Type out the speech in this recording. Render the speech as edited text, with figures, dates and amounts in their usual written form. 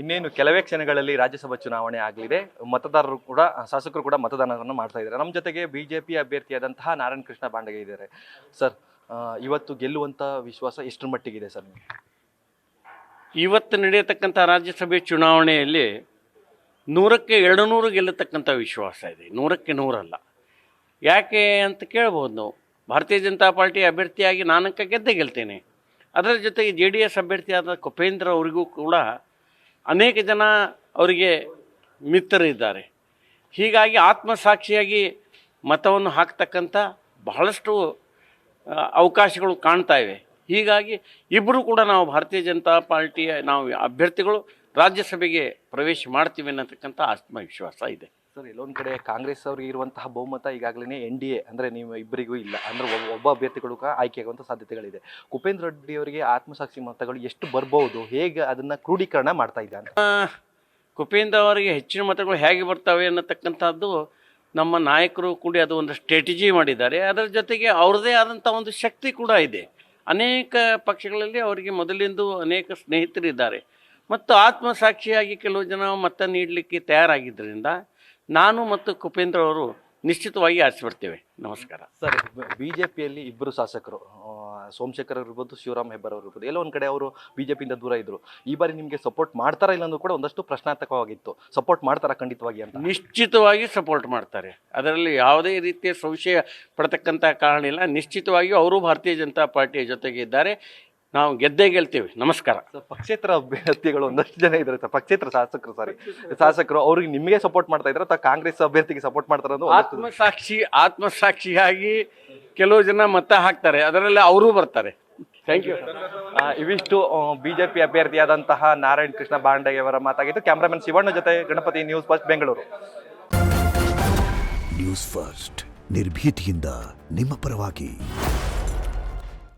ಇನ್ನೇನು ಕೆಲವೇ ಕ್ಷಣಗಳಲ್ಲಿ ರಾಜ್ಯಸಭಾ ಚುನಾವಣೆ ಆಗಲಿದೆ. ಮತದಾರರು ಕೂಡ ಶಾಸಕರು ಕೂಡ ಮತದಾನವನ್ನು ಮಾಡ್ತಾ ಇದ್ದಾರೆ. ನಮ್ಮ ಜೊತೆಗೆ ಬಿಜೆಪಿ ಅಭ್ಯರ್ಥಿಯಾದಂತಹ ನಾರಾಯಣ ಕೃಷ್ಣ ಬಾಂಡಗೆ ಇದ್ದಾರೆ. ಸರ್, ಇವತ್ತು ಗೆಲ್ಲುವಂಥ ವಿಶ್ವಾಸ ಎಷ್ಟರ ಮಟ್ಟಿಗಿದೆ ಸರ್ ನಿಮಗೆ? ಇವತ್ತು ನಡೆಯತಕ್ಕಂಥ ರಾಜ್ಯಸಭೆ ಚುನಾವಣೆಯಲ್ಲಿ 100ಕ್ಕೆ 200 ಗೆಲ್ಲತಕ್ಕಂಥ ವಿಶ್ವಾಸ ಇದೆ. 100ಕ್ಕೆ 100 ಅಲ್ಲ. ಯಾಕೆ ಅಂತ ಕೇಳ್ಬೋದು ನಾವು. ಭಾರತೀಯ ಜನತಾ ಪಾರ್ಟಿ ಅಭ್ಯರ್ಥಿಯಾಗಿ ನಾನಂಕ ಗೆಲ್ತೇನೆ. ಅದರ ಜೊತೆಗೆ JDS ಅಭ್ಯರ್ಥಿಯಾದ ಕುಪೇಂದ್ರ ಅವರಿಗೂ ಕೂಡ ಅನೇಕ ಜನ ಅವರಿಗೆ ಮಿತ್ರರಿದ್ದಾರೆ. ಹೀಗಾಗಿ ಆತ್ಮಸಾಕ್ಷಿಯಾಗಿ ಮತವನ್ನು ಹಾಕ್ತಕ್ಕಂಥ ಬಹಳಷ್ಟು ಅವಕಾಶಗಳು ಕಾಣ್ತಾ ಇವೆ. ಹೀಗಾಗಿ ಇಬ್ಬರು ಕೂಡ ನಾವು ಭಾರತೀಯ ಜನತಾ ಪಾರ್ಟಿಯ ಅಭ್ಯರ್ಥಿಗಳು ರಾಜ್ಯಸಭೆಗೆ ಪ್ರವೇಶ ಮಾಡ್ತೀವಿ ಅನ್ನತಕ್ಕಂಥ ಆತ್ಮವಿಶ್ವಾಸ ಇದೆ. ಸರ್, ಎಲ್ಲೊಂದು ಕಡೆ ಕಾಂಗ್ರೆಸ್ ಅವರಿಗೆ ಇರುವಂತಹ ಬಹುಮತ ಈಗಾಗಲೇ NDA ಅಂದರೆ ನೀವು ಇಬ್ಬರಿಗೂ ಇಲ್ಲ, ಅಂದರೆ ಒಬ್ಬ ಅಭ್ಯರ್ಥಿಗಳು ಆಯ್ಕೆಯಾಗುವಂಥ ಸಾಧ್ಯತೆಗಳಿದೆ. ಕುಪೇಂದ್ರ ರೆಡ್ಡಿ ಅವರಿಗೆ ಆತ್ಮಸಾಕ್ಷಿ ಮತಗಳು ಎಷ್ಟು ಬರ್ಬೋದು, ಹೇಗೆ ಅದನ್ನು ಕ್ರೋಢೀಕರಣ ಮಾಡ್ತಾ ಇದೆ ಅಂತ? ಕುಪೇಂದ್ರ ಅವರಿಗೆ ಹೆಚ್ಚಿನ ಮತಗಳು ಹೇಗೆ ಬರ್ತವೆ ಅನ್ನತಕ್ಕಂಥದ್ದು ನಮ್ಮ ನಾಯಕರು ಕೂಡ ಅದು ಒಂದು ಸ್ಟ್ರಾಟಜಿ ಮಾಡಿದ್ದಾರೆ. ಅದರ ಜೊತೆಗೆ ಅವ್ರದ್ದೇ ಆದಂಥ ಒಂದು ಶಕ್ತಿ ಕೂಡ ಇದೆ. ಅನೇಕ ಪಕ್ಷಗಳಲ್ಲಿ ಅವರಿಗೆ ಮೊದಲಿಂದ ಅನೇಕ ಸ್ನೇಹಿತರಿದ್ದಾರೆ ಮತ್ತು ಆತ್ಮಸಾಕ್ಷಿಯಾಗಿ ಕೆಲವು ಜನ ಮತ ನೀಡಲಿಕ್ಕೆ ತಯಾರಾಗಿದ್ದರಿಂದ ನಾನು ಮತ್ತು ಕುಪೇಂದ್ರ ಅವರು ನಿಶ್ಚಿತವಾಗಿ ಆರಿಸಿಬರ್ತೇವೆ. ನಮಸ್ಕಾರ. ಸರ್, ಬಿಜೆಪಿಯಲ್ಲಿ ಇಬ್ಬರು ಶಾಸಕರು, ಸೋಮಶೇಖರ್ ಇರ್ಬೋದು, ಶಿವರಾಮ್ ಹೆಬ್ಬಾರ್ ಅವರು ಇರ್ಬೋದು, ಎಲ್ಲೋ ಒಂದು ಕಡೆ ಅವರು ಬಿಜೆಪಿಯಿಂದ ದೂರ ಇದ್ರು. ಈ ಬಾರಿ ನಿಮಗೆ ಸಪೋರ್ಟ್ ಮಾಡ್ತಾರಾ ಇಲ್ಲ ಅಂದ್ರೂ ಕೂಡ ಒಂದಷ್ಟು ಪ್ರಶ್ನಾರ್ಥಕವಾಗಿತ್ತು. ಸಪೋರ್ಟ್ ಮಾಡ್ತಾರಾ ಖಂಡಿತವಾಗಿ ಅಂತ? ನಿಶ್ಚಿತವಾಗಿ ಸಪೋರ್ಟ್ ಮಾಡ್ತಾರೆ. ಅದರಲ್ಲಿ ಯಾವುದೇ ರೀತಿಯ ಸಂಶಯ ಪಡ್ತಕ್ಕಂಥ ಕಾರಣ ಇಲ್ಲ. ನಿಶ್ಚಿತವಾಗಿ ಅವರು ಭಾರತೀಯ ಜನತಾ ಪಾರ್ಟಿಯ ಜೊತೆಗೆ ಇದ್ದಾರೆ. ನಾವು ಗೆದ್ದೇ ಗೆಲ್ತೀವಿ. ನಮಸ್ಕಾರ. ಪಕ್ಷೇತರ ಅಭ್ಯರ್ಥಿಗಳು ಒಂದಷ್ಟು ಜನ ಇದ್ದಾರೆ ಸರ್, ಪಕ್ಷೇತರ ಶಾಸಕರು ಅವ್ರಿಗೆ ನಿಮಗೆ ಸಪೋರ್ಟ್ ಮಾಡ್ತಾ ಇದ್ದಾರೆ ಅಥವಾ ಕಾಂಗ್ರೆಸ್ ಅಭ್ಯರ್ಥಿಗೆ ಸಪೋರ್ಟ್ ಮಾಡ್ತಾರೆ? ಆತ್ಮಸಾಕ್ಷಿಯಾಗಿ ಕೆಲವು ಜನ ಮತ ಹಾಕ್ತಾರೆ, ಅದರಲ್ಲಿ ಅವರೂ ಬರ್ತಾರೆ. Thank you. ಇವಿಷ್ಟು ಬಿಜೆಪಿ ಅಭ್ಯರ್ಥಿಯಾದಂತಹ ನಾರಾಯಣ ಕೃಷ್ಣ ಬಾಂಡಗೆ ಅವರ ಮಾತಾಗಿತ್ತು. ಕ್ಯಾಮ್ರಾಮನ್ ಶಿವಣ್ಣ ಜೊತೆ Ganapati, News First, Bengaluru. News First, ನಿರ್ಭೀತಿಯಿಂದ ನಿಮ್ಮ ಪರವಾಗಿ.